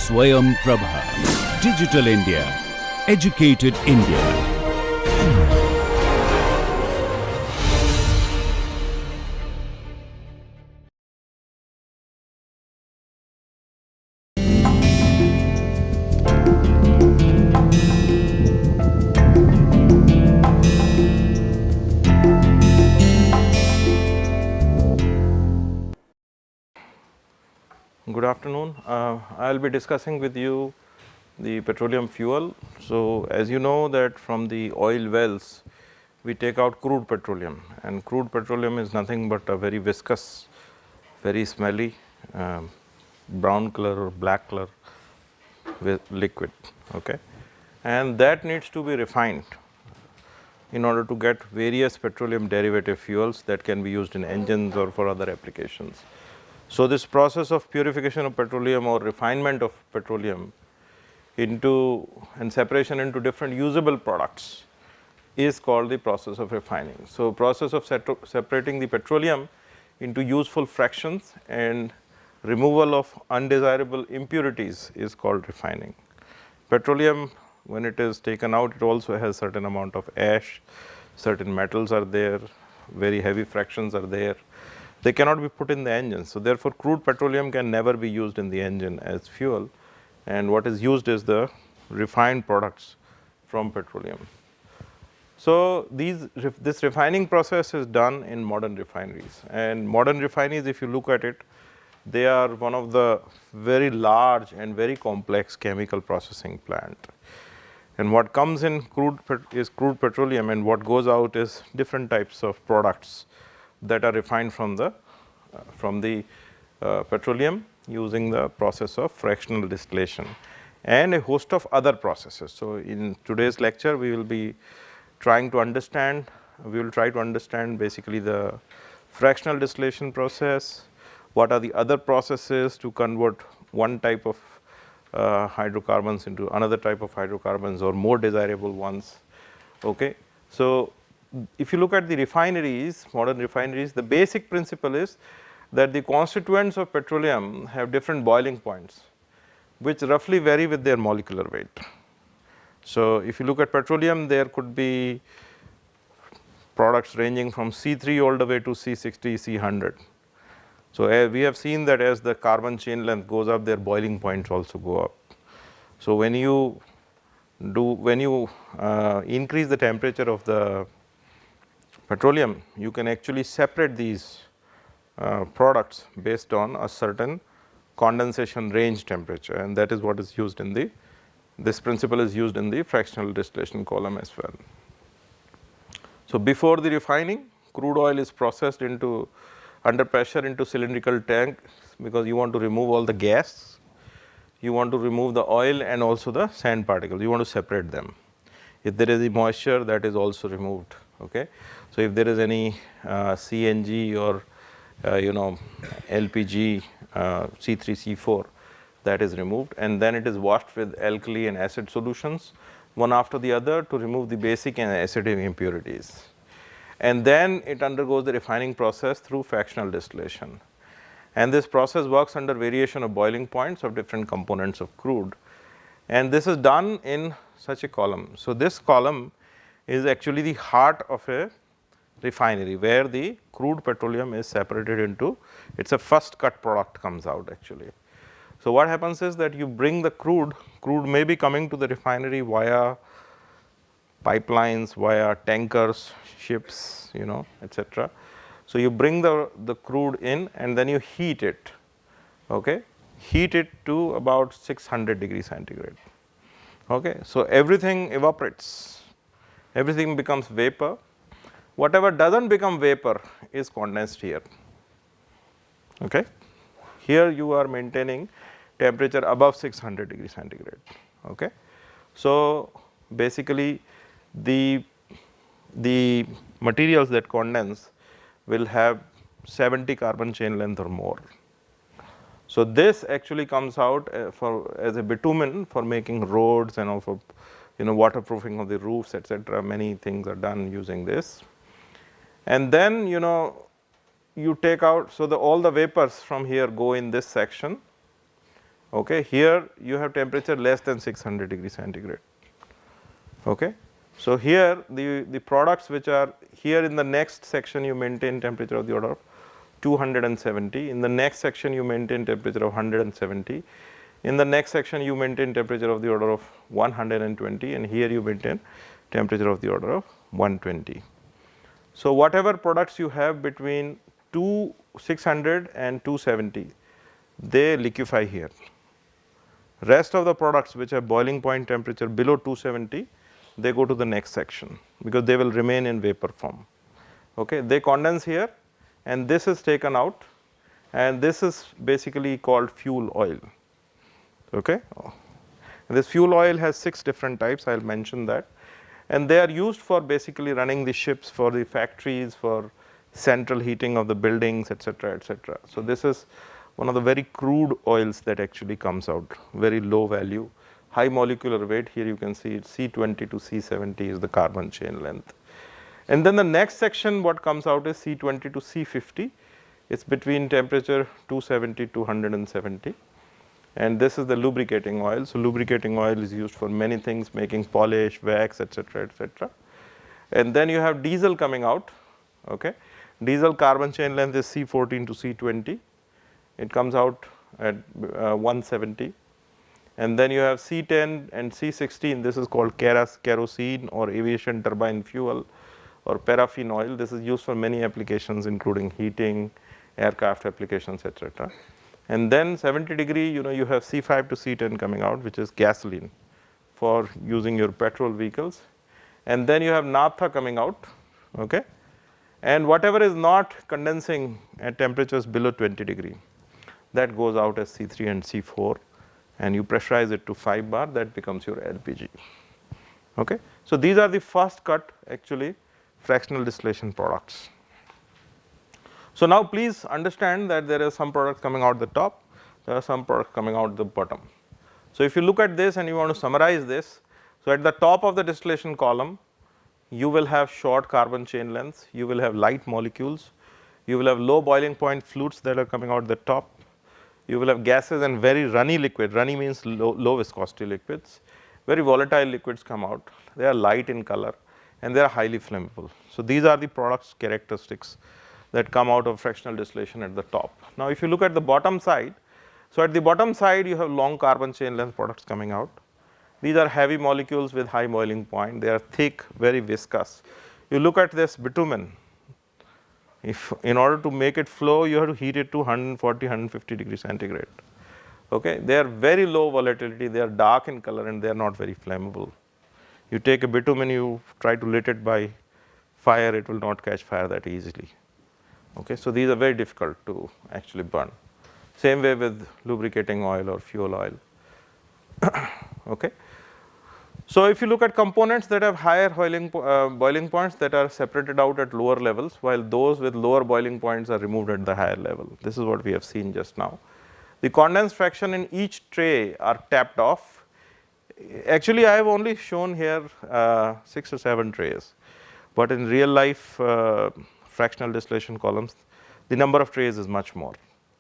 Swayam Prabha. Digital India. Educated India. Good afternoon. I will be discussing with you the petroleum fuel. So, as you know that from the oil wells we take out crude petroleum, and crude petroleum is nothing but a very viscous, very smelly brown color or black color with liquid, okay, and that needs to be refined in order to get various petroleum derivative fuels that can be used in engines or for other applications. So, this process of purification of petroleum or refinement of petroleum into and separation into different usable products is called the process of refining. So, process of separating the petroleum into useful fractions and removal of undesirable impurities is called refining. Petroleum, when it is taken out, it also has certain amount of ash, certain metals are there, very heavy fractions are there. They cannot be put in the engine. So, therefore, crude petroleum can never be used in the engine as fuel, and what is used is the refined products from petroleum. So, this refining process is done in modern refineries, and modern refineries, if you look at it, they are one of the very large and very complex chemical processing plant. And what comes in is crude petroleum, and what goes out is different types of products that are refined from the petroleum using the process of fractional distillation and a host of other processes. So, in today's lecture we will be trying to understand, basically the fractional distillation process, what are the other processes to convert one type of hydrocarbons into another type of hydrocarbons or more desirable ones. Okay. So, if you look at the refineries, modern refineries, the basic principle is that the constituents of petroleum have different boiling points, which roughly vary with their molecular weight. So, if you look at petroleum, there could be products ranging from C3 all the way to C60, C100. So, we have seen that as the carbon chain length goes up, their boiling points also go up. So, when you increase the temperature of the petroleum, you can actually separate these products based on a certain condensation range temperature, and that is what is used in this principle is used in the fractional distillation column as well. So, before the refining, crude oil is processed under pressure into cylindrical tanks, because you want to remove all the gas, you want to remove the oil and also the sand particles, you want to separate them. If there is a moisture, that is also removed. Okay. So, if there is any CNG or LPG, C3, C4, that is removed, and then it is washed with alkali and acid solutions one after the other to remove the basic and acidic impurities. And then it undergoes the refining process through fractional distillation. And this process works under variation of boiling points of different components of crude. And this is done in such a column. So, this column is actually the heart of a refinery, where the crude petroleum is separated into, it is a first cut product comes out actually. So, what happens is that you bring the crude may be coming to the refinery via pipelines, via tankers, ships, etc. So, you bring the crude in and then you heat it, okay, heat it to about 600 degrees centigrade. Okay. So, everything evaporates, everything becomes vapor. Whatever does not become vapor is condensed here. Okay. Here you are maintaining temperature above 600 degrees centigrade. Okay. So, basically the materials that condense will have 70 carbon chain length or more. So, this actually comes out as a bitumen for making roads and also waterproofing of the roofs, etc. Many things are done using this. And then you take out, so all the vapors from here go in this section, Okay, here you have temperature less than 600 degrees centigrade. Okay. So, here the products which are here in the next section you maintain temperature of the order of 270, in the next section you maintain temperature of 170, in the next section you maintain temperature of the order of 120, and here you maintain temperature of the order of 120. So, whatever products you have between 600 and 270, they liquefy here. Rest of the products which have boiling point temperature below 270, they go to the next section because they will remain in vapor form. Okay. They condense here and this is taken out, and this is basically called fuel oil. Okay. This fuel oil has 6 different types, I will mention that, and they are used for basically running the ships, for the factories, for central heating of the buildings, etc., etc. So, this is one of the very crude oils that actually comes out, very low value, high molecular weight. Here you can see it C20 to C70 is the carbon chain length. And then the next section what comes out is C20 to C50, it is between temperature 270 to 170, and this is the lubricating oil. So, lubricating oil is used for many things, making polish, wax, etc., etc. And then you have diesel coming out. Okay. Diesel carbon chain length is C14 to C20, it comes out at 170. And then you have C10 and C16, this is called kerosene or aviation turbine fuel or paraffin oil. This is used for many applications including heating, aircraft applications, etc. And then 70 degree, you have C5 to C10 coming out, which is gasoline for using your petrol vehicles. And then you have naphtha coming out, okay? And whatever is not condensing at temperatures below 20 degree, that goes out as C3 and C4, and you pressurize it to 5 bar, that becomes your LPG. Okay. So, these are the first cut actually fractional distillation products. So, now please understand that there are some products coming out the top, there are some products coming out the bottom. So, if you look at this and you want to summarize this, so at the top of the distillation column, you will have short carbon chain lengths, you will have light molecules, you will have low boiling point fluids that are coming out the top, you will have gases and very runny liquid, runny means low viscosity liquids, very volatile liquids come out, they are light in color and they are highly flammable. So, these are the products characteristics that come out of fractional distillation at the top. Now, if you look at the bottom side, so at the bottom side you have long carbon chain length products coming out. These are heavy molecules with high boiling point, they are thick, very viscous. You look at this bitumen, if in order to make it flow, you have to heat it to 140, 150 degrees centigrade. Okay. They are very low volatility, they are dark in color and they are not very flammable. You take a bitumen, you try to lit it by fire, it will not catch fire that easily. Okay. So, these are very difficult to actually burn. Same way with lubricating oil or fuel oil. Okay. So, if you look at components that have higher boiling points, that are separated out at lower levels, while those with lower boiling points are removed at the higher level. This is what we have seen just now. The condensed fraction in each tray are tapped off. Actually, I have only shown here 6 or 7 trays, but in real life fractional distillation columns, the number of trays is much more,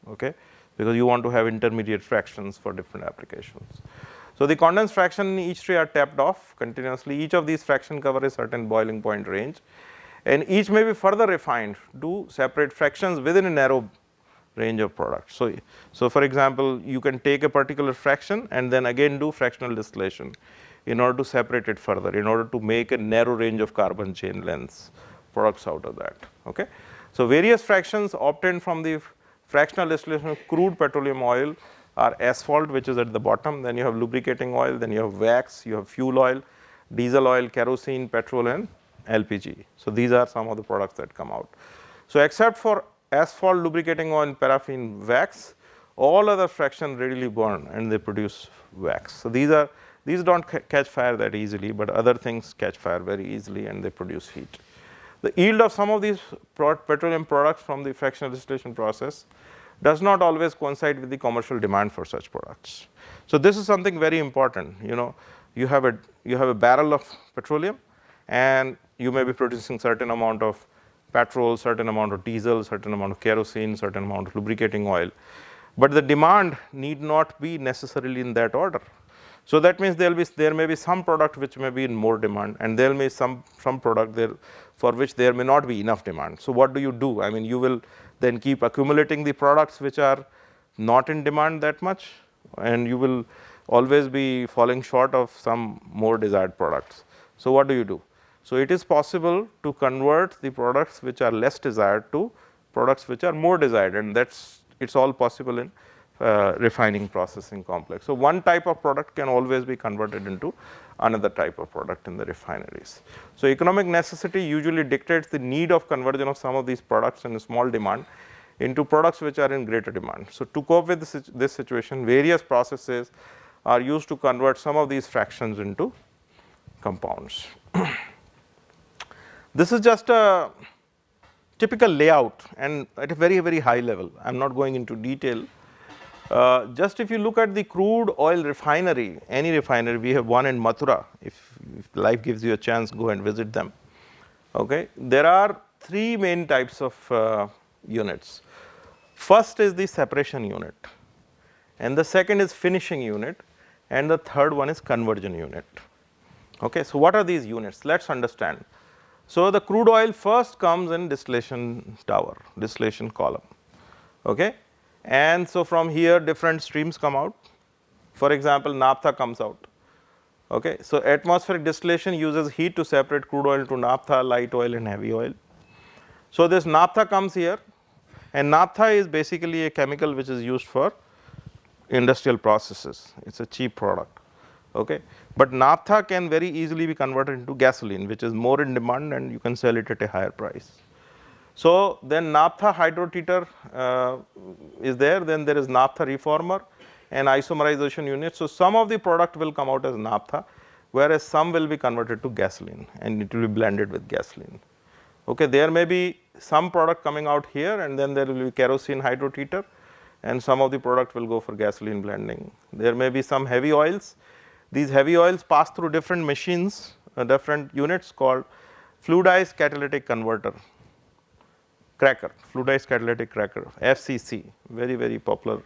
okay, because you want to have intermediate fractions for different applications. So, the condensed fraction in each tray are tapped off continuously. Each of these fraction cover a certain boiling point range, and each may be further refined to separate fractions within a narrow range of products. So, for example, you can take a particular fraction and then again do fractional distillation in order to separate it further, in order to make a narrow range of carbon chain lengths products out of that. Okay. So, various fractions obtained from the fractional distillation of crude petroleum oil are asphalt, which is at the bottom, then you have lubricating oil, then you have wax, you have fuel oil, diesel oil, kerosene, petrol and LPG. So, these are some of the products that come out. So, except for asphalt, lubricating oil and paraffin, wax, all other fractions readily burn and they produce wax. So, these do not catch fire that easily, but other things catch fire very easily and they produce heat. The yield of some of these petroleum products from the fractional distillation process does not always coincide with the commercial demand for such products. So, this is something very important. You have a barrel of petroleum and you may be producing certain amount of petrol, certain amount of diesel, certain amount of kerosene, certain amount of lubricating oil. but the demand need not be necessarily in that order. So that means there may be some product which may be in more demand, and there may be some product there for which there may not be enough demand. So what do you do? I mean, you will then keep accumulating the products which are not in demand that much, and you will always be falling short of some more desired products. So what do you do? So it is possible to convert the products which are less desired to products which are more desired, and it's all possible in refining processing complex. So one type of product can always be converted into another type of product in the refineries. So economic necessity usually dictates the need of conversion of some of these products in small demand into products which are in greater demand. So to cope with this situation, various processes are used to convert some of these fractions into compounds. This is just a typical layout, and at a very, very high level. I am not going into detail. Just if you look at the crude oil refinery, any refinery, we have one in Mathura. If life gives you a chance, go and visit them. Okay, there are three main types of units. First is the separation unit, and the second is finishing unit, and the third one is conversion unit. Okay, so what are these units? Let's understand. So the crude oil first comes in distillation tower, distillation column. Okay, and so from here different streams come out. For example, naphtha comes out. Okay, so atmospheric distillation uses heat to separate crude oil into naphtha, light oil, and heavy oil. So this naphtha comes here, and naphtha is basically a chemical which is used for industrial processes. It's a cheap product. Okay, but naphtha can very easily be converted into gasoline, which is more in demand, and you can sell it at a higher price. So then naphtha hydrotreater is there, then there is naphtha reformer and isomerization unit. So some of the product will come out as naphtha, whereas some will be converted to gasoline, and it will be blended with gasoline. Okay, there may be some product coming out here, and then there will be kerosene hydrotreater, and some of the product will go for gasoline blending. There may be some heavy oils. These heavy oils pass through different machines, different units called fluidized catalytic converter, cracker, fluidized catalytic cracker, FCC, very, very popular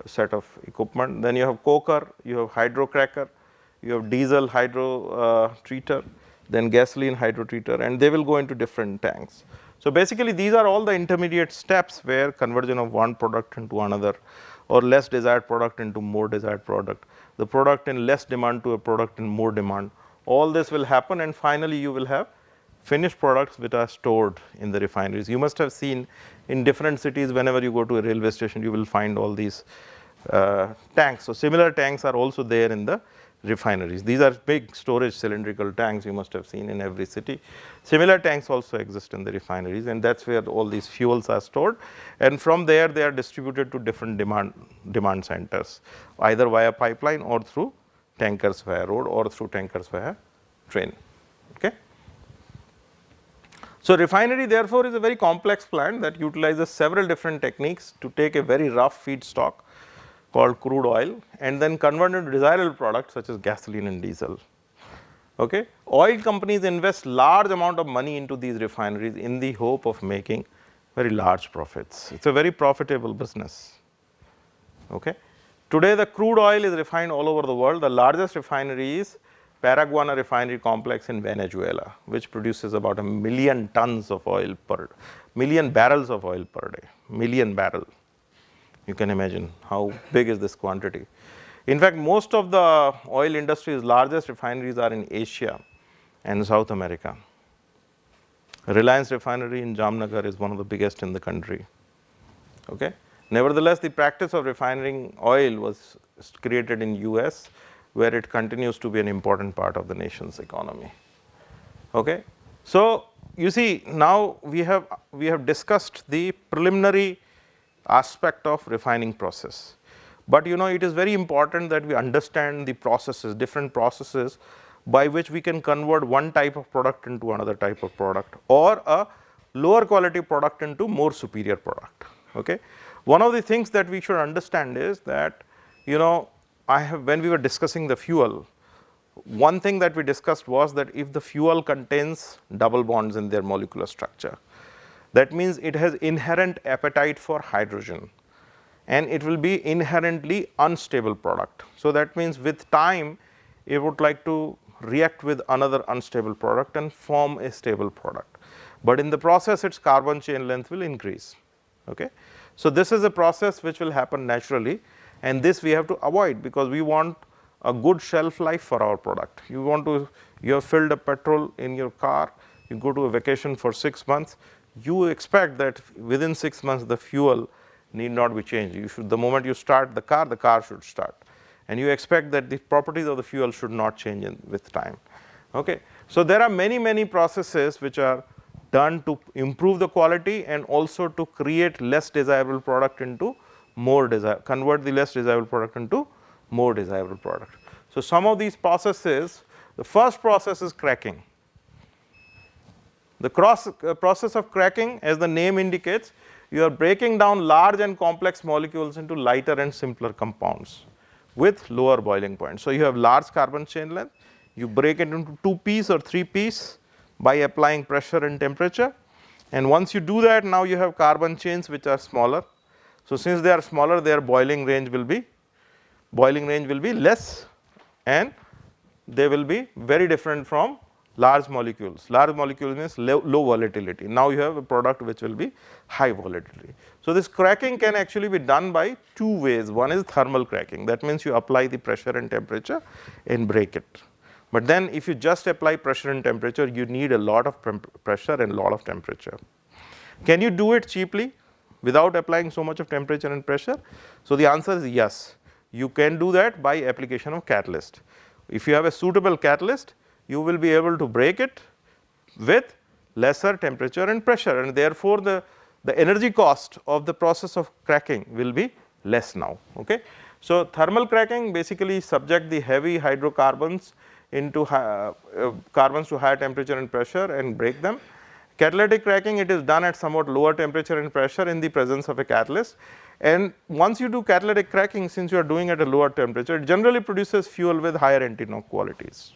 set of equipment. Then you have coker, you have hydrocracker, you have diesel hydro treater, then gasoline hydrotreater, and they will go into different tanks. So basically these are all the intermediate steps where conversion of one product into another, or less desired product into more desired product, the product in less demand to a product in more demand. All this will happen, and finally you will have finished products which are stored in the refineries. You must have seen in different cities, whenever you go to a railway station, you will find all these tanks. So similar tanks are also there in the refineries. These are big storage cylindrical tanks you must have seen in every city. Similar tanks also exist in the refineries, and that's where all these fuels are stored, and from there they are distributed to different demand centers, either via pipeline or through tankers via road or through tankers via train. Okay. So refinery therefore is a very complex plant that utilizes several different techniques to take a very rough feedstock called crude oil and then convert into desirable products such as gasoline and diesel. Okay. Oil companies invest large amount of money into these refineries in the hope of making very large profits. It's a very profitable business. Okay. Today the crude oil is refined all over the world. The largest refinery is Paraguana refinery complex in Venezuela, which produces about 1 million tons of oil million barrels of oil per day, million barrel. You can imagine how big is this quantity. In fact, most of the oil industry's largest refineries are in Asia and South America. Reliance refinery in Jamnagar is one of the biggest in the country. Okay. Nevertheless, the practice of refining oil was created in US, where it continues to be an important part of the nation's economy. Okay. So you see, now we have discussed the preliminary aspect of refining process. But you know, it is very important that we understand the processes, different processes by which we can convert one type of product into another type of product, or a lower quality product into more superior product. Okay. One of the things that we should understand is that, you know, when we were discussing the fuel, one thing that we discussed was that if the fuel contains double bonds in their molecular structure, that means it has inherent appetite for hydrogen. and it will be inherently unstable product. So, that means with time it would like to react with another unstable product and form a stable product, but in the process its carbon chain length will increase. Okay. So, this is a process which will happen naturally, and this we have to avoid, because we want a good shelf life for our product. You have filled up petrol in your car, you go to a vacation for 6 months, you expect that within 6 months the fuel need not be changed. You should, the moment you start the car should start, and you expect that the properties of the fuel should not change with time. Okay. So, there are many processes which are done to improve the quality and also to create less desirable product into convert the less desirable product into more desirable product. So, some of these processes, the first process is cracking. The process of cracking, as the name indicates, you are breaking down large and complex molecules into lighter and simpler compounds with lower boiling point. So, you have large carbon chain length, you break it into 2 pieces or 3 pieces by applying pressure and temperature, and once you do that, now you have carbon chains which are smaller. So, since they are smaller, their boiling range will be less, and they will be very different from large molecules. Large molecules means low volatility. Now, you have a product which will be high volatility. So, this cracking can actually be done by 2 ways. One is thermal cracking, that means you apply the pressure and temperature and break it. But then if you just apply pressure and temperature, you need a lot of pressure and a lot of temperature. Can you do it cheaply without applying so much of temperature and pressure? So, the answer is yes, you can do that by application of catalyst. If you have a suitable catalyst, you will be able to break it with lesser temperature and pressure, and therefore, the energy cost of the process of cracking will be less now. Okay. So, thermal cracking basically subject the heavy hydrocarbons into carbons to higher temperature and pressure and break them. Catalytic cracking, it is done at somewhat lower temperature and pressure in the presence of a catalyst, and once you do catalytic cracking, since you are doing at a lower temperature, it generally produces fuel with higher anti-knock qualities.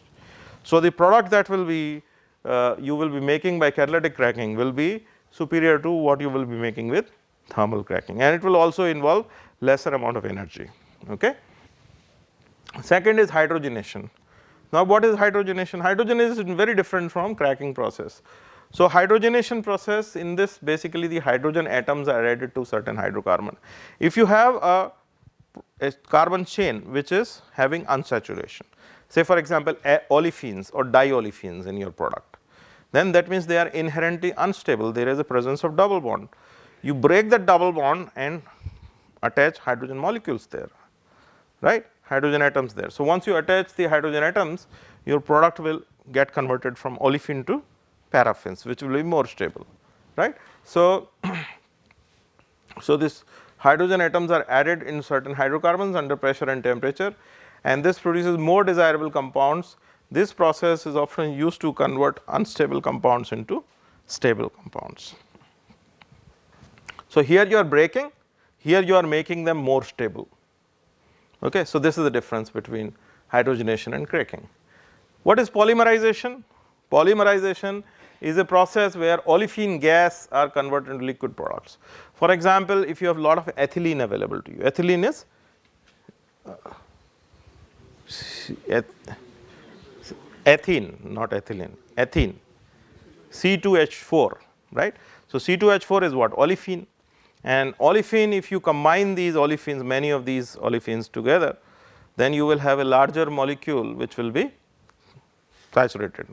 So, the product that will be you will be making by catalytic cracking will be superior to what you will be making with thermal cracking, and it will also involve lesser amount of energy. Okay. Second is hydrogenation. Now, what is hydrogenation? Hydrogenation is very different from cracking process. So, hydrogenation process, in this basically the hydrogen atoms are added to certain hydrocarbon. If you have a carbon chain which is having unsaturation, say for example olefins or diolefins in your product, then that means they are inherently unstable, there is a presence of double bond. You break that double bond and attach hydrogen molecules there, right, hydrogen atoms there. So, once you attach the hydrogen atoms, your product will get converted from olefin to paraffins, which will be more stable, right. So, this hydrogen atoms are added in certain hydrocarbons under pressure and temperature, and this produces more desirable compounds. This process is often used to convert unstable compounds into stable compounds. So, here you are breaking, here you are making them more stable. Okay. So, this is the difference between hydrogenation and cracking. What is polymerization? Polymerization is a process where olefin gas are converted into liquid products. For example, if you have a lot of ethylene available to you, ethylene is ethene, not ethylene, ethene, C2H4, right. So, C2H4 is what? Olefin, and olefin, if you combine these olefins, many of these olefins together, then you will have a larger molecule which will be saturated,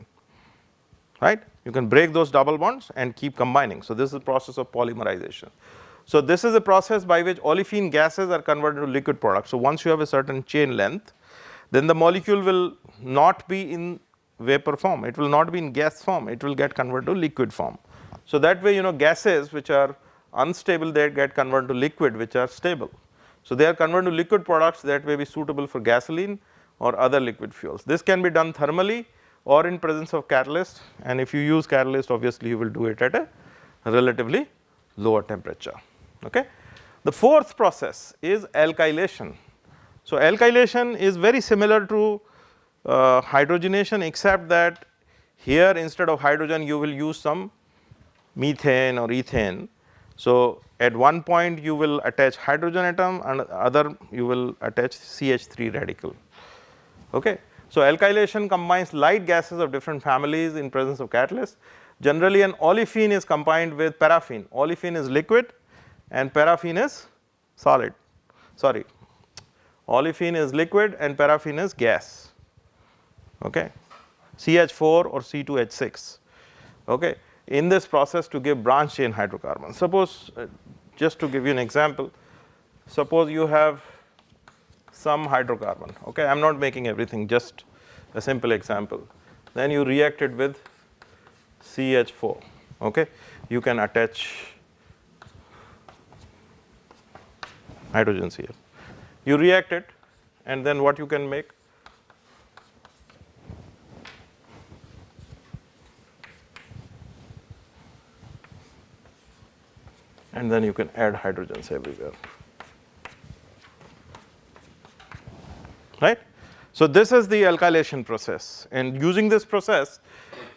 right. You can break those double bonds and keep combining. So, this is the process of polymerization. So, this is a process by which olefin gases are converted to liquid products. So, once you have a certain chain length, then the molecule will not be in vapor form, it will not be in gas form, it will get converted to liquid form. So, that way gases which are unstable, they get converted to liquid which are stable. So, they are converted to liquid products that may be suitable for gasoline or other liquid fuels. This can be done thermally or in presence of catalyst, and if you use catalyst, obviously you will do it at a relatively lower temperature. Okay. The fourth process is alkylation. So, alkylation is very similar to hydrogenation, except that here instead of hydrogen you will use some methane or ethane. So, at one point you will attach hydrogen atom and other you will attach CH3 radical. Okay. So, alkylation combines light gases of different families in presence of catalyst. Generally an olefin is combined with paraffin. Olefin is liquid and paraffin is solid. Sorry, olefin is liquid and paraffin is gas. Okay. CH4 or C2H6. Okay. In this process to give branch chain hydrocarbons. Suppose, just to give you an example, suppose you have some hydrocarbon. Okay. I am not making everything, just a simple example. Then you react it with CH4. Okay. You can attach hydrogen here. You react it, and then what you can make? And then you can add hydrogens everywhere. Right? So, this is the alkylation process, and using this process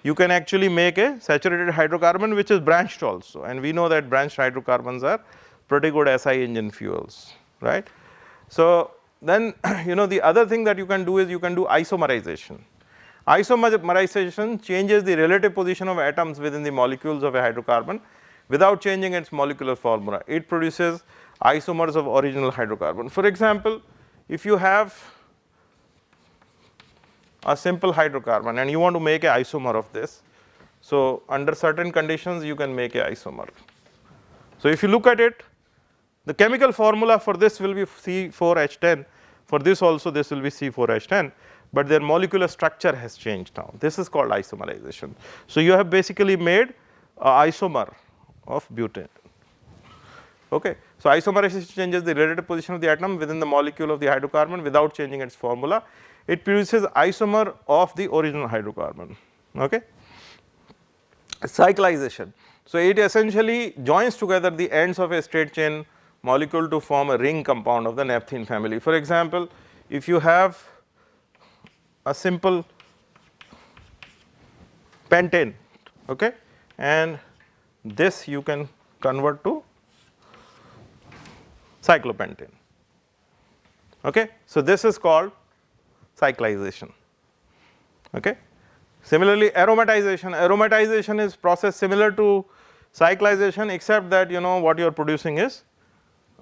you can actually make a saturated hydrocarbon which is branched also, and we know that branched hydrocarbons are pretty good SI engine fuels, right. So, then the other thing that you can do is you can do isomerization. Isomerization changes the relative position of atoms within the molecules of a hydrocarbon without changing its molecular formula. It produces isomers of original hydrocarbon. For example, if you have a simple hydrocarbon and you want to make a isomer of this, so under certain conditions you can make a isomer. So, if you look at it, the chemical formula for this will be C4H10, for this also this will be C4H10, but their molecular structure has changed now. This is called isomerization. So, you have basically made an isomer of butane. Okay. So, isomerization changes the relative position of the atom within the molecule of the hydrocarbon without changing its formula. It produces isomer of the original hydrocarbon. Okay. Cyclization. So, it essentially joins together the ends of a straight chain molecule to form a ring compound of the naphthene family. For example, if you have a simple pentane, okay, and this you can convert to cyclopentane. Okay. So, this is called cyclization. Okay. Similarly, aromatization. Aromatization is process similar to cyclization, except that what you are producing is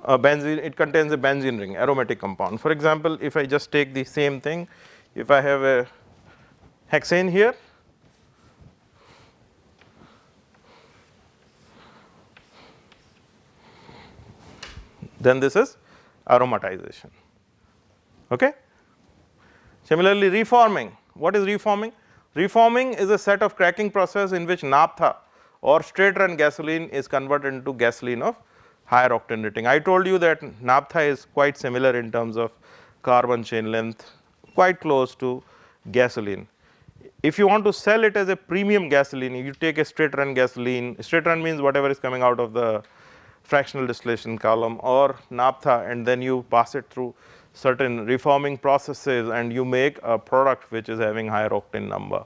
a benzene. It contains a benzene ring, aromatic compound. For example, if I just take the same thing, if I have a hexane here, then this is aromatization. Okay. Similarly, reforming. What is reforming? Reforming is a set of cracking process in which naphtha or straight run gasoline is converted into gasoline of higher octane rating. I told you that naphtha is quite similar in terms of carbon chain length, quite close to gasoline. If you want to sell it as a premium gasoline, you take a straight run gasoline. Straight run means whatever is coming out of the fractional distillation column, or naphtha, and then you pass it through certain reforming processes and you make a product which is having higher octane number.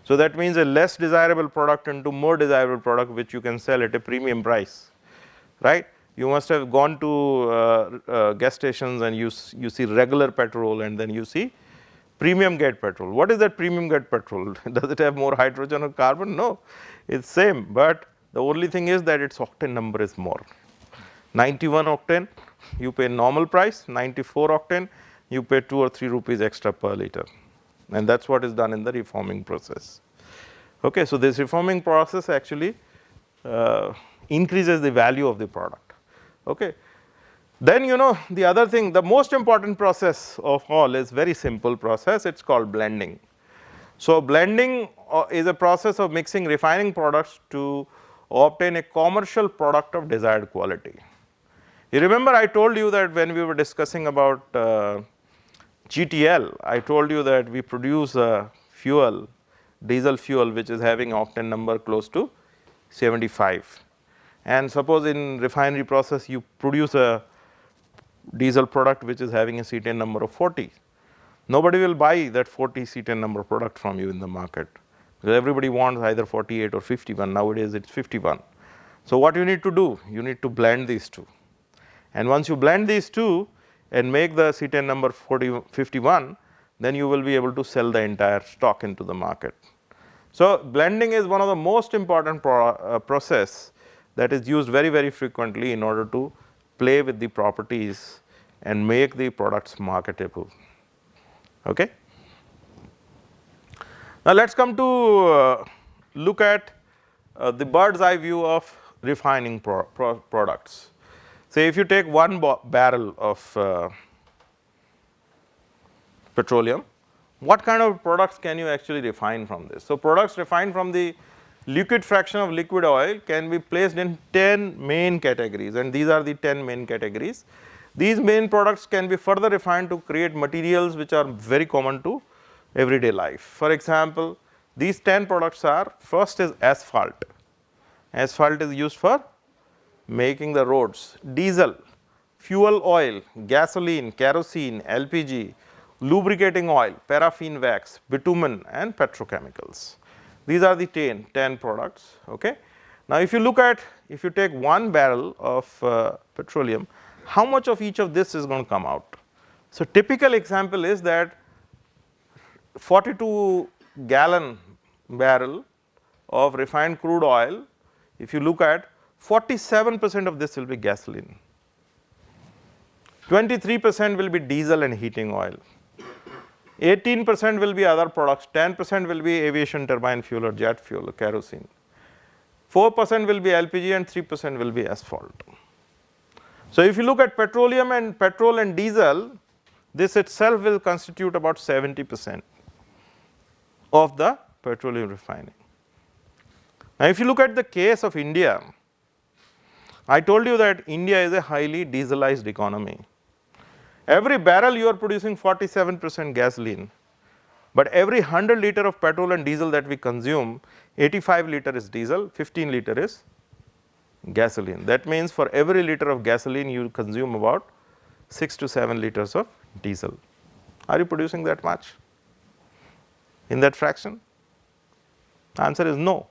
So, that means a less desirable product into more desirable product which you can sell at a premium price, right. You must have gone to gas stations and you see regular petrol and then you see premium grade petrol. What is that premium grade petrol? Does it have more hydrogen or carbon? No, it is same, but the only thing is that its octane number is more. 91 octane you pay normal price, 94 octane you pay 2 or 3 rupees extra per liter, and that is what is done in the reforming process. Okay. So, this reforming process actually increases the value of the product. Okay. Then the other thing, the most important process of all is very simple process, it is called blending. So, blending is a process of mixing refining products to obtain a commercial product of desired quality. You remember I told you that when we were discussing about GTL, I told you that we produce a fuel, diesel fuel, which is having octane number close to 75. And suppose in refinery process you produce a diesel product which is having a cetane number of 40. Nobody will buy that 40 cetane number product from you in the market, because everybody wants either 48 or 51. Nowadays it is 51. So, what you need to do? You need to blend these two, and once you blend these two and make the C10 number 51, then you will be able to sell the entire stock into the market. So, blending is one of the most important process that is used very, very frequently in order to play with the properties and make the products marketable. Okay. Now, let us come to look at the bird's eye view of refining products. Say if you take one barrel of petroleum, what kind of products can you actually refine from this? So, products refined from the liquid fraction of liquid oil can be placed in 10 main categories, and these are the 10 main categories. These main products can be further refined to create materials which are very common to everyday life. For example, these 10 products are, first is asphalt. Asphalt is used for making the roads. Diesel, fuel oil, gasoline, kerosene, LPG, lubricating oil, paraffin wax, bitumen and petrochemicals. These are the 10 products. Okay. Now, if you look at, if you take one barrel of petroleum, how much of each of this is going to come out? So, typical example is that 42 gallon barrel of refined crude oil, if you look at 47% of this will be gasoline, 23% will be diesel and heating oil, 18% will be other products, 10% will be aviation turbine fuel or jet fuel or kerosene, 4% will be LPG and 3% will be asphalt. So, if you look at petroleum and petrol and diesel, this itself will constitute about 70% of the petroleum refining. Now, if you look at the case of India, I told you that India is a highly dieselized economy. Every barrel you are producing 47% gasoline, but every 100 liter of petrol and diesel that we consume, 85 liter is diesel, 15 liter is gasoline. That means for every liter of gasoline you consume about 6 to 7 liters of diesel. Are you producing that much in that fraction? The answer is no.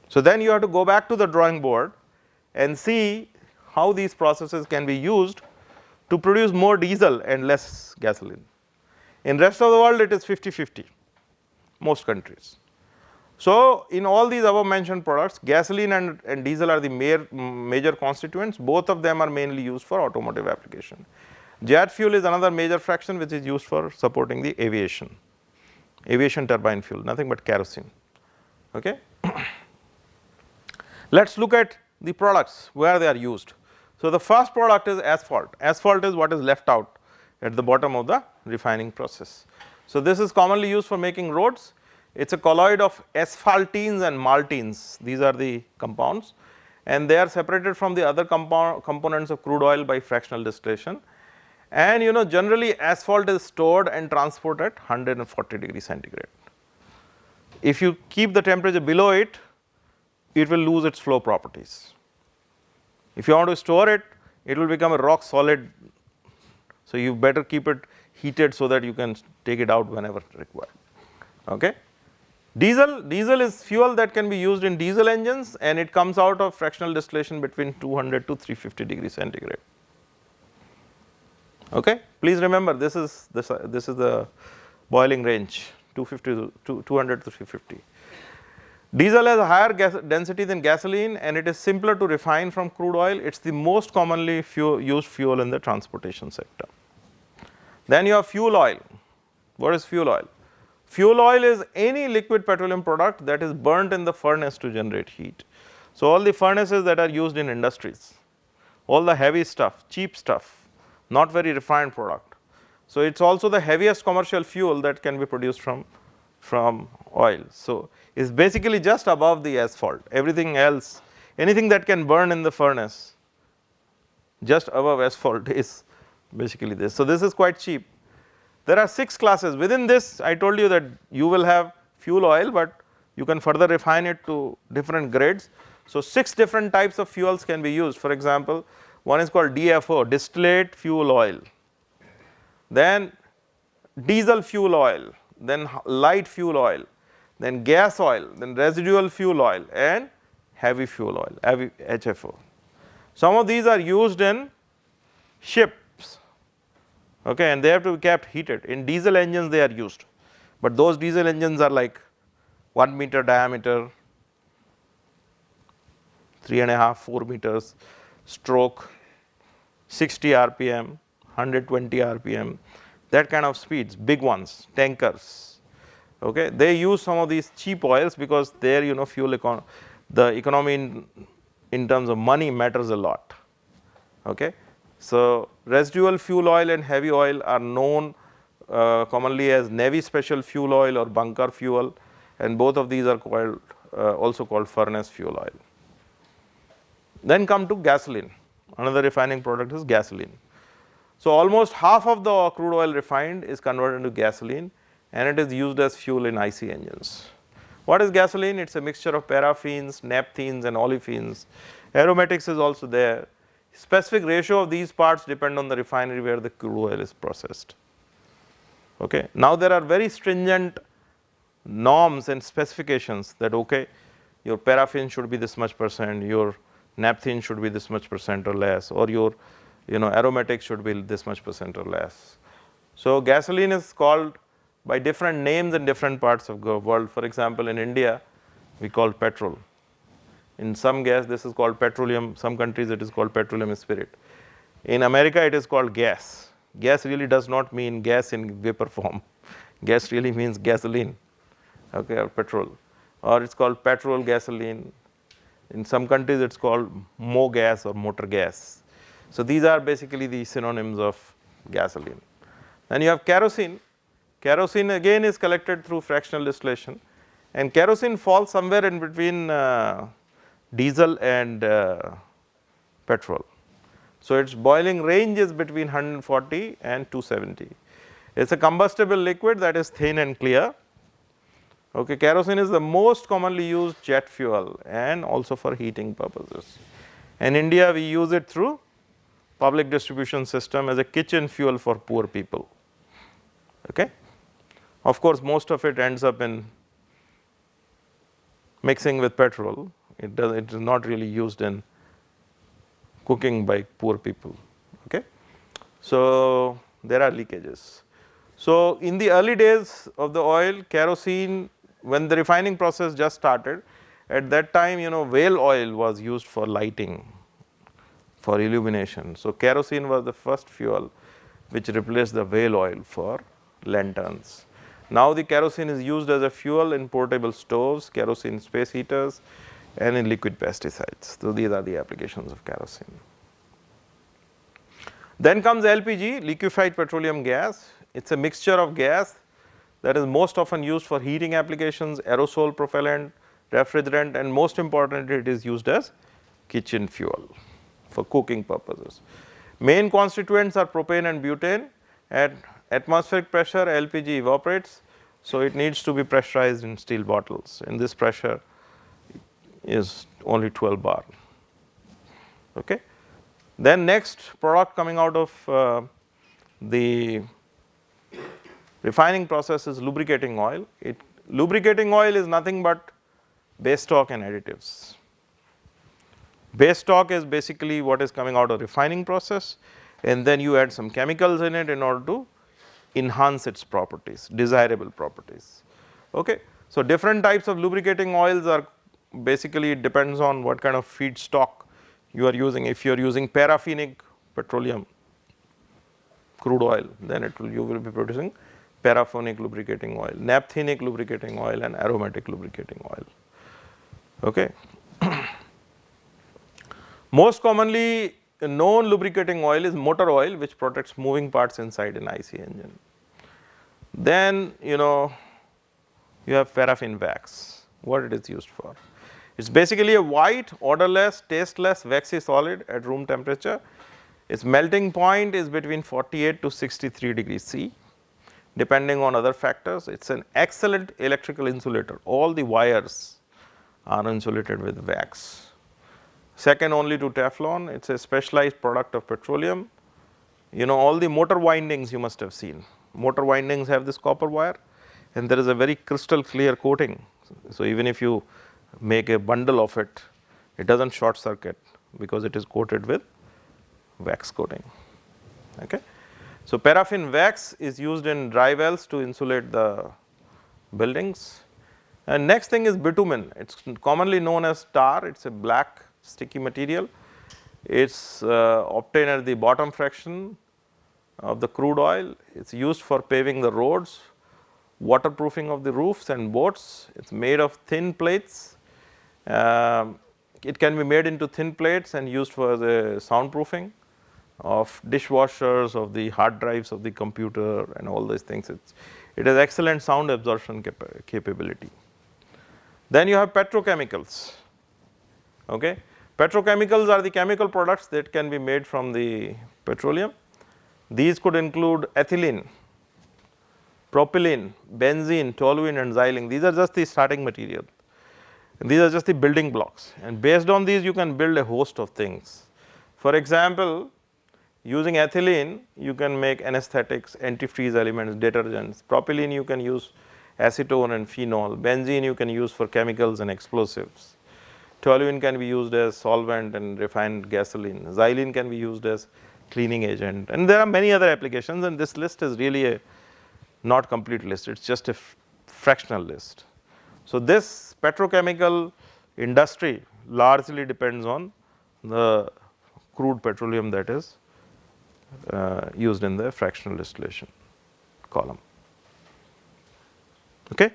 So, then you have to go back to the drawing board and see how these processes can be used to produce more diesel and less gasoline. In rest of the world it is 50-50, most countries. So, in all these above mentioned products, gasoline and diesel are the major constituents. Both of them are mainly used for automotive application. Jet fuel is another major fraction which is used for supporting the aviation turbine fuel, nothing but kerosene. Okay. Let us look at the products where they are used. So, the first product is asphalt. Asphalt is what is left out at the bottom of the refining process. So, this is commonly used for making roads. It is a colloid of asphaltenes and maltenes, these are the compounds, and they are separated from the other components of crude oil by fractional distillation. And generally asphalt is stored and transported at 140 degrees centigrade. If you keep the temperature below it, it will lose its flow properties. If you want to store it, it will become a rock solid. So, you better keep it heated so that you can take it out whenever required. Okay. Diesel is fuel that can be used in diesel engines, and it comes out of fractional distillation between 200 to 350 degrees centigrade. Okay. Please remember this is the boiling range, 200 to 350. Diesel has a higher density than gasoline, and it is simpler to refine from crude oil. It is the most commonly used fuel in the transportation sector. Then you have fuel oil. What is fuel oil? Fuel oil is any liquid petroleum product that is burnt in the furnace to generate heat. So, all the furnaces that are used in industries, all the heavy stuff, cheap stuff, not very refined product. So, it is also the heaviest commercial fuel that can be produced from oil. So, it is basically just above the asphalt. Everything else, anything that can burn in the furnace just above asphalt is basically this. So, this is quite cheap. There are 6 classes. Within this, I told you that you will have fuel oil, but you can further refine it to different grades. So, 6 different types of fuels can be used. For example, one is called DFO, distillate fuel oil, then diesel fuel oil, then light fuel oil, then gas oil, then residual fuel oil, and heavy fuel oil, heavy HFO. Some of these are used in ships, okay, and they have to be kept heated. In diesel engines they are used, but those diesel engines are like 1 meter diameter, 3.5, 4 meters, stroke 60 RPM, 120 RPM, that kind of speeds, big ones, tankers. Okay, they use some of these cheap oils because their fuel the economy in terms of money matters a lot. Okay, so residual fuel oil and heavy oil are known commonly as Navy special fuel oil or bunker fuel, and both of these are called also called furnace fuel oil. Then come to gasoline. Another refining product is gasoline. So almost half of the crude oil refined is converted into gasoline, and it is used as fuel in IC engines. What is gasoline? It's a mixture of paraffins, naphthenes and olefins. Aromatics is also there. Specific ratio of these parts depend on the refinery where the crude oil is processed. Okay. Now there are very stringent norms and specifications that okay, your paraffin should be this much percent, your naphthalene should be this much percent or less, or your aromatic should be this much percent or less. So gasoline is called by different names in different parts of the world. For example, in India we call petrol. In some gas this is called petroleum, some countries it is called petroleum spirit. In America it is called gas. Gas really does not mean gas in vapor form. Gas really means gasoline, okay, or petrol, or it's called petrol gasoline. In some countries it's called mo gas or motor gas. So these are basically the synonyms of gasoline. Then you have kerosene. Kerosene again is collected through fractional distillation, and kerosene falls somewhere in between diesel and petrol. So its boiling range is between 140 and 270. It's a combustible liquid that is thin and clear. Okay, kerosene is the most commonly used jet fuel and also for heating purposes. In India we use it through public distribution system as a kitchen fuel for poor people. Okay. Of course, most of it ends up in mixing with petrol. It is not really used in cooking by poor people. Okay. So there are leakages. So in the early days of the oil, kerosene, when the refining process just started, at that time whale oil was used for lighting, for illumination. So kerosene was the first fuel which replaced the whale oil for lanterns. Now the kerosene is used as a fuel in portable stoves, kerosene space heaters, and in liquid pesticides. So these are the applications of kerosene. Then comes LPG, liquefied petroleum gas. It's a mixture of gas that is most often used for heating applications, aerosol propellant, refrigerant, and most importantly it is used as kitchen fuel for cooking purposes. Main constituents are propane and butane. At atmospheric pressure LPG evaporates, so it needs to be pressurized in steel bottles, and this pressure is only 12 bar. Okay. Then next product coming out of the refining process is lubricating oil. Lubricating oil is nothing but base stock and additives. Base stock is basically what is coming out of refining process, and then you add some chemicals in it in order to enhance its properties, desirable properties. Okay. So different types of lubricating oils are basically, it depends on what kind of feedstock you are using. If you are using paraffinic petroleum crude oil, then you will be producing paraffinic lubricating oil, naphthenic lubricating oil, and aromatic lubricating oil. Okay. Most commonly known lubricating oil is motor oil, which protects moving parts inside an IC engine. Then you have paraffin wax. What it is used for? It's basically a white, odorless, tasteless, waxy solid at room temperature. Its melting point is between 48 to 63 degrees C, depending on other factors. It's an excellent electrical insulator. All the wires are insulated with wax. Second only to Teflon, it's a specialized product of petroleum. All the motor windings you must have seen. Motor windings have this copper wire, and there is a very crystal clear coating. So even if you make a bundle of it, It does not short circuit because it is coated with wax coating. Okay. So, paraffin wax is used in dry wells to insulate the buildings. And next thing is bitumen. It is commonly known as tar. It is a black sticky material. It is obtained at the bottom fraction of the crude oil. It is used for paving the roads, waterproofing of the roofs and boats. It is made of thin plates. It can be made into thin plates and used for the soundproofing of dishwashers, of the hard drives of the computer and all these things. It has excellent sound absorption capability. Then you have petrochemicals. Okay. Petrochemicals are the chemical products that can be made from the petroleum. These could include ethylene, propylene, benzene, toluene and xylene. These are just the starting material. These are just the building blocks, and based on these you can build a host of things. For example, using ethylene you can make anesthetics, antifreeze elements, detergents. Propylene you can use acetone and phenol. Benzene you can use for chemicals and explosives. Toluene can be used as solvent and refined gasoline. Xylene can be used as cleaning agent, and there are many other applications, and this list is really a not complete list, it is just a fractional list. So, this petrochemical industry largely depends on the crude petroleum that is used in the fractional distillation column. Okay.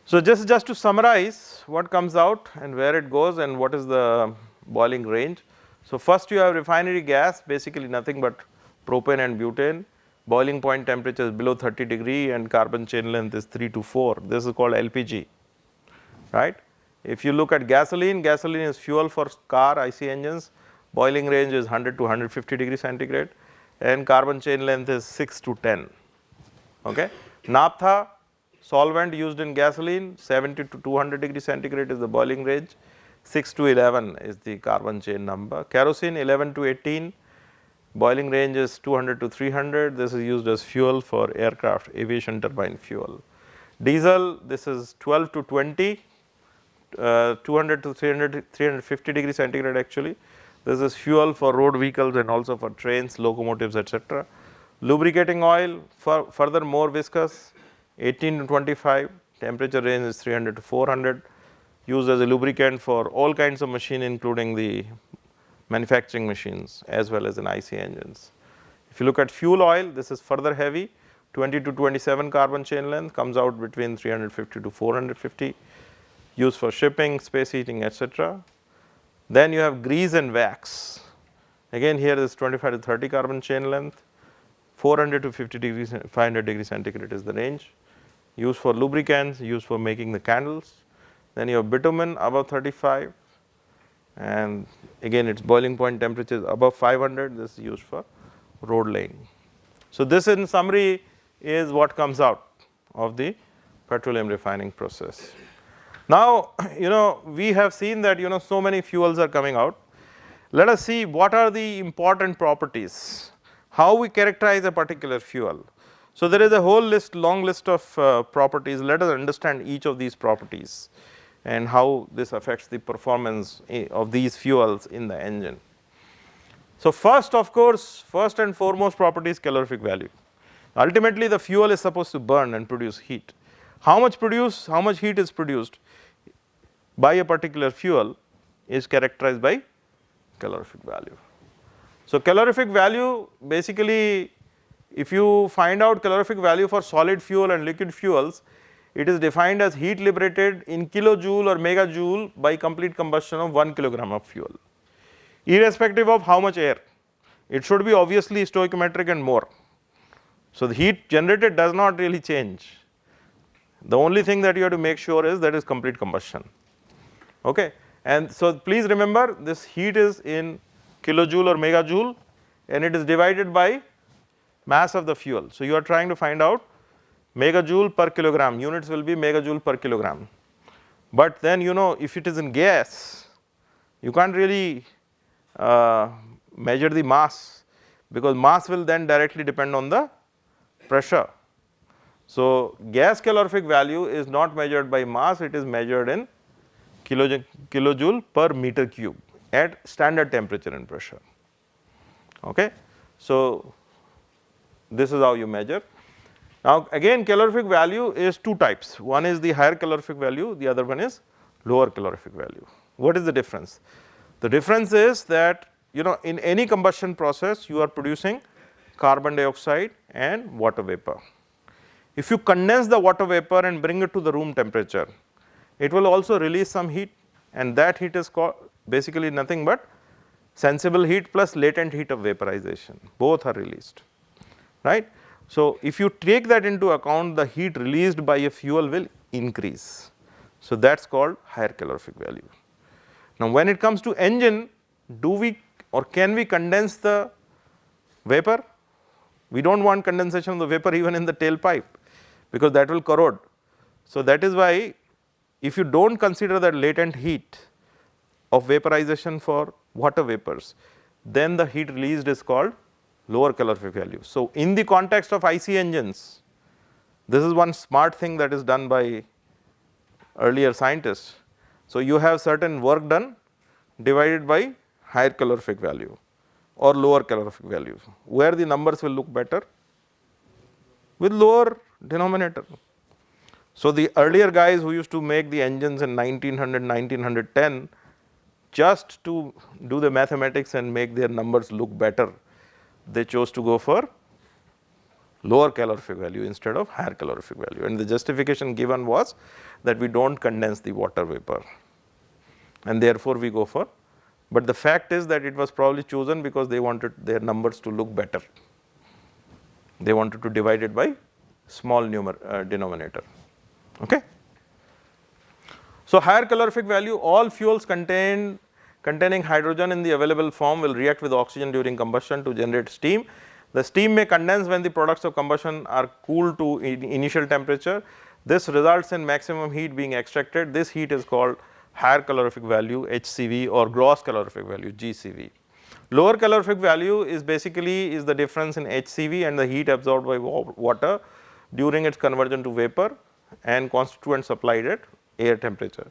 So, just to summarize what comes out and where it goes and what is the boiling range. So, first you have refinery gas, basically nothing but propane and butane. Boiling point temperature is below 30 degree and carbon chain length is 3 to 4. This is called LPG, right. If you look at gasoline, gasoline is fuel for car IC engines. Boiling range is 100 to 150 degree centigrade and carbon chain length is 6 to 10. Okay. Naphtha, solvent used in gasoline, 70 to 200 degree centigrade is the boiling range. 6 to 11 is the carbon chain number. Kerosene 11 to 18, boiling range is 200 to 300. This is used as fuel for aircraft aviation turbine fuel. Diesel, this is 12 to 20, 200 to 350 degree centigrade actually. This is fuel for road vehicles and also for trains, locomotives, etc. Lubricating oil, further more viscous, 18 to 25, temperature range is 300 to 400. Used as a lubricant for all kinds of machine including the manufacturing machines as well as in IC engines. If you look at fuel oil, this is further heavy, 20 to 27 carbon chain length, comes out between 350 to 450, used for shipping, space heating, etc. Then you have grease and wax. Again here is 25 to 30 carbon chain length, 400 to 50 degrees, 500 degrees centigrade is the range. Used for lubricants, used for making the candles. Then you have bitumen above 35, and again its boiling point temperature is above 500. This is used for road laying. So, this in summary is what comes out of the petroleum refining process. Now, we have seen that so many fuels are coming out. Let us see what are the important properties, how we characterize a particular fuel. So, there is a whole list, long list of properties. Let us understand each of these properties and how this affects the performance of these fuels in the engine. So, first of course, first and foremost property is calorific value. Ultimately, the fuel is supposed to burn and produce heat. How much heat is produced by a particular fuel is characterized by calorific value. So, calorific value basically, if you find out calorific value for solid fuel and liquid fuels, it is defined as heat liberated in kilojoule or megajoule by complete combustion of 1 kilogram of fuel, irrespective of how much air. It should be obviously stoichiometric and more. So, the heat generated does not really change. The only thing that you have to make sure is that is complete combustion. Okay. And so, please remember this heat is in kilojoule or megajoule and it is divided by mass of the fuel. So, you are trying to find out megajoule per kilogram, units will be megajoule per kilogram. But then if it is in gas, you can't really measure the mass, because mass will then directly depend on the pressure. So, gas calorific value is not measured by mass, it is measured in kilojoule per meter cube at standard temperature and pressure. Okay. So, this is how you measure. Now, again calorific value is two types, one is the higher calorific value, the other one is lower calorific value. What is the difference? The difference is that in any combustion process you are producing carbon dioxide and water vapor. If you condense the water vapor and bring it to the room temperature, it will also release some heat, and that heat is called basically nothing but sensible heat plus latent heat of vaporization, both are released, right. So, if you take that into account, the heat released by a fuel will increase. So, that is called higher calorific value. Now, when it comes to engine, do we or can we condense the vapor? We do not want condensation of the vapor even in the tailpipe, because that will corrode. So, that is why if you do not consider that latent heat of vaporization for water vapors, then the heat released is called lower calorific value. So, in the context of IC engines, this is one smart thing that is done by earlier scientists. So, you have certain work done divided by higher calorific value or lower calorific value, where the numbers will look better with lower denominator. So, the earlier guys who used to make the engines in 1900, 1910, just to do the mathematics and make their numbers look better, they chose to go for lower calorific value instead of higher calorific value, and the justification given was that we do not condense the water vapor and therefore we go for, but the fact is that it was probably chosen because they wanted their numbers to look better. They wanted to divide it by small denominator. Okay. So, higher calorific value, all fuels containing hydrogen in the available form will react with oxygen during combustion to generate steam. The steam may condense when the products of combustion are cooled to initial temperature. This results in maximum heat being extracted. This heat is called higher calorific value HCV or gross calorific value GCV. Lower calorific value is basically the difference in HCV and the heat absorbed by water during its conversion to vapor and constituents applied at air temperature.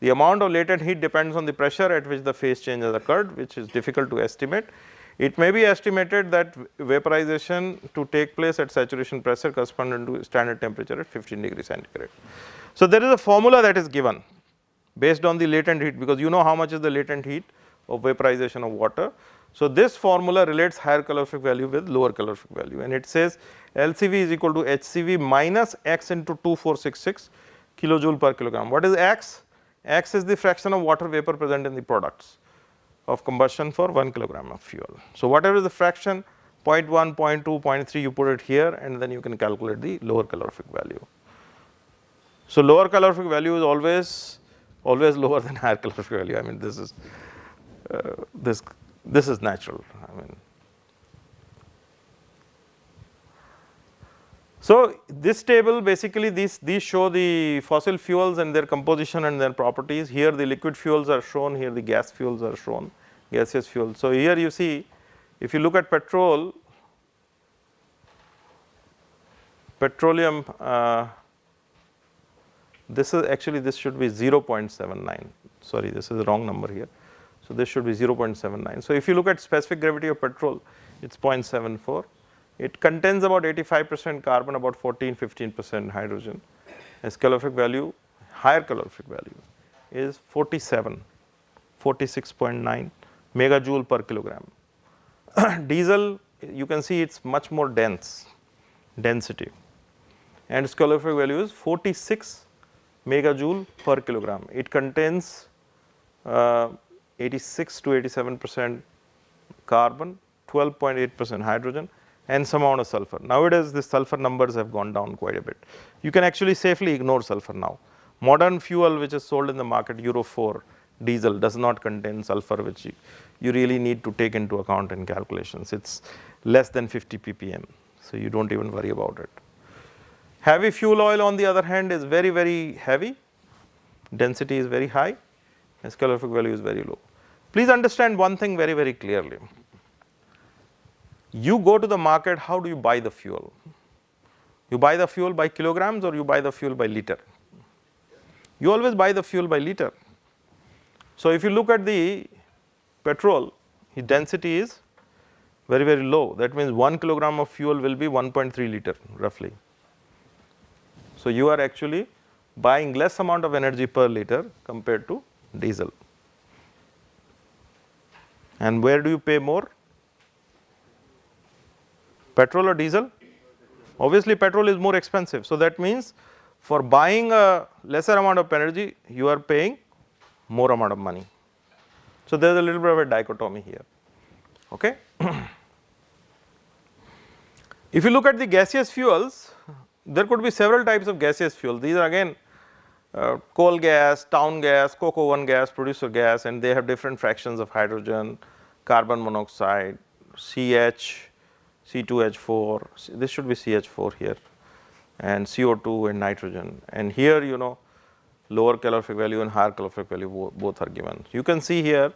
The amount of latent heat depends on the pressure at which the phase change has occurred, which is difficult to estimate. It may be estimated that vaporization to take place at saturation pressure corresponding to standard temperature at 15 degrees centigrade. So, there is a formula that is given based on the latent heat, because you know how much is the latent heat of vaporization of water. So, this formula relates higher calorific value with lower calorific value, and it says LCV is equal to HCV minus X into 2466 kilojoule per kilogram. What is X? X is the fraction of water vapor present in the products of combustion for 1 kilogram of fuel. So, whatever is the fraction 0.1, 0.2, 0.3, you put it here and then you can calculate the lower calorific value. So, lower calorific value is always lower than higher calorific value. I mean, this is this is natural. I mean, so this table basically these show the fossil fuels and their composition and their properties. Here the liquid fuels are shown, here the gas fuels are shown, gaseous fuels. So here you see, if you look at petroleum, this should be 0.79, sorry, this is the wrong number here. So this should be 0.79. So if you look at specific gravity of petrol, it's 0.74. It contains about 85% carbon, about 14-15% hydrogen. As calorific value, higher calorific value is 46.9 megajoule per kilogram. Diesel, you can see it's much more density, and its calorific value is 46 megajoule per kilogram. It contains 86 to 87% carbon, 12.8% hydrogen, and some amount of sulfur. Nowadays, the sulfur numbers have gone down quite a bit. You can actually safely ignore sulfur now. Modern fuel which is sold in the market, Euro 4 diesel, does not contain sulfur, which you really need to take into account in calculations. It's less than 50 ppm, so you don't even worry about it. Heavy fuel oil, on the other hand, is very, very heavy, density is very high, its calorific value is very low. Please understand one thing very, very clearly. You go to the market, how do you buy the fuel? You buy the fuel by kilograms or you buy the fuel by liter? You always buy the fuel by liter. So, if you look at the petrol, the density is very, very low. That means 1 kilogram of fuel will be 1.3 liter roughly. So, you are actually buying less amount of energy per liter compared to diesel. And where do you pay more? Petrol or diesel? Obviously, petrol is more expensive. So, that means for buying a lesser amount of energy, you are paying more amount of money. So, there is a little bit of a dichotomy here. Okay. If you look at the gaseous fuels, there could be several types of gaseous fuel. These are again coal gas, town gas, coke oven gas, producer gas, and they have different fractions of hydrogen, carbon monoxide, CH, C2H4, this should be CH4 here, and CO2 and nitrogen. And here, you know, lower calorific value and higher calorific value both are given. You can see here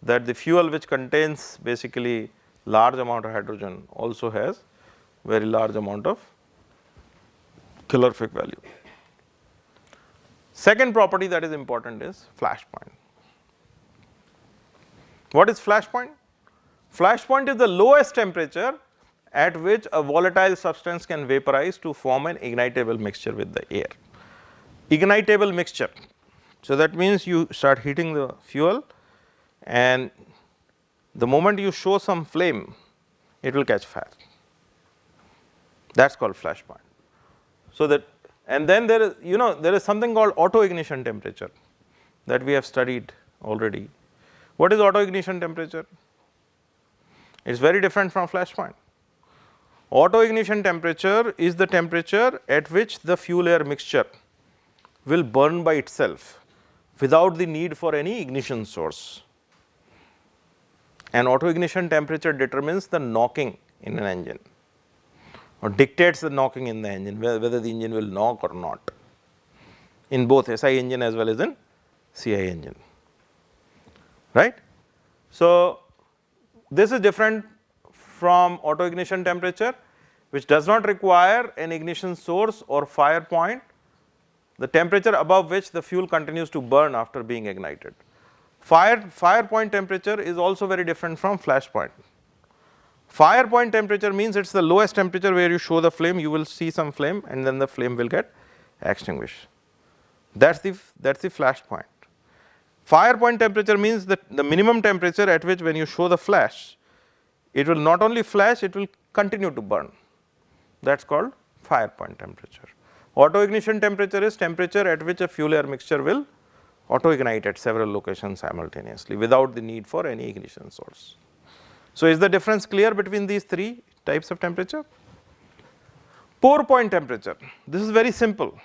that the fuel which contains basically large amount of hydrogen also has very large amount of calorific value. Second property that is important is flash point. What is flash point? Flash point is the lowest temperature at which a volatile substance can vaporize to form an ignitable mixture with the air. Ignitable mixture. So, that means you start heating the fuel and the moment you show some flame, it will catch fire. That is called flash point. So, that and then there is, you know, there is something called auto ignition temperature that we have studied already. What is auto ignition temperature? It is very different from flash point. Auto ignition temperature is the temperature at which the fuel air mixture will burn by itself without the need for any ignition source. And auto ignition temperature determines the knocking in an engine, or dictates the knocking in the engine, whether the engine will knock or not, in both SI engine as well as in CI engine, right. So, this is different from auto ignition temperature, which does not require an ignition source or fire point, the temperature above which the fuel continues to burn after being ignited. Fire point temperature is also very different from flash point. Fire point temperature means it is the lowest temperature where you show the flame, you will see some flame and then the flame will get extinguished. That is the flash point. Fire point temperature means that the minimum temperature at which when you show the flash, it will not only flash, it will continue to burn. That is called fire point temperature. Auto ignition temperature is temperature at which a fuel air mixture will auto ignite at several locations simultaneously without the need for any ignition source. So, is the difference clear between these three types of temperature? Pour point temperature, this is very simple,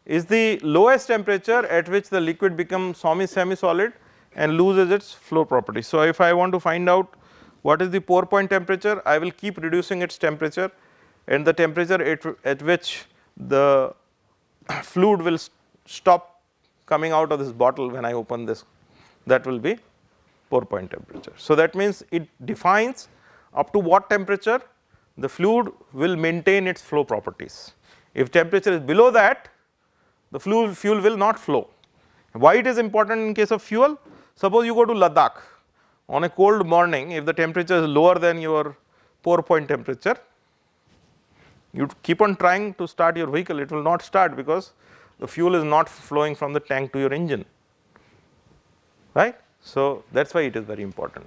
is the lowest temperature at which the liquid becomes semi-solid and loses its flow property. So, if I want to find out what is the pour point temperature, I will keep reducing its temperature, and the temperature at which the fluid will stop coming out of this bottle when I open this, that will be pour point temperature. So, that means it defines up to what temperature the fluid will maintain its flow properties. If temperature is below that, the fuel will not flow. Why it is important in case of fuel? Suppose you go to Ladakh on a cold morning, if the temperature is lower than your pour point temperature, you keep on trying to start your vehicle, it will not start because the fuel is not flowing from the tank to your engine, right. So, that is why it is very important.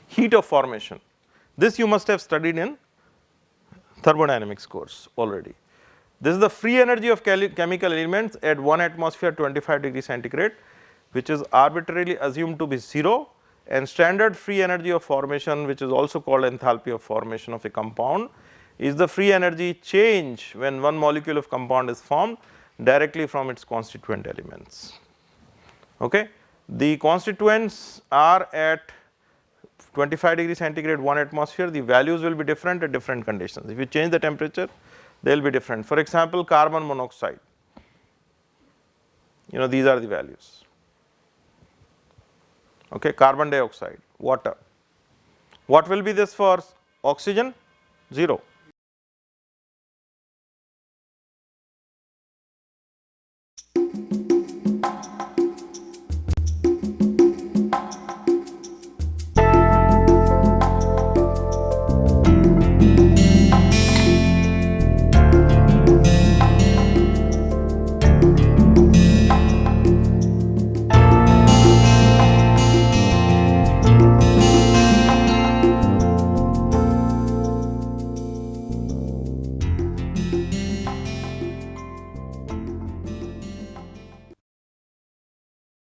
Heat of formation, this you must have studied in thermodynamics course already. This is the free energy of chemical elements at 1 atmosphere 25 degree centigrade, which is arbitrarily assumed to be 0, and standard free energy of formation, which is also called enthalpy of formation of a compound, is the free energy change when one molecule of compound is formed directly from its constituent elements. Okay. The constituents are at 25 degree centigrade 1 atmosphere, the values will be different at different conditions. If you change the temperature, they will be different. For example, carbon monoxide, you know, these are the values. Okay. Carbon dioxide, water. What will be this for oxygen? 0.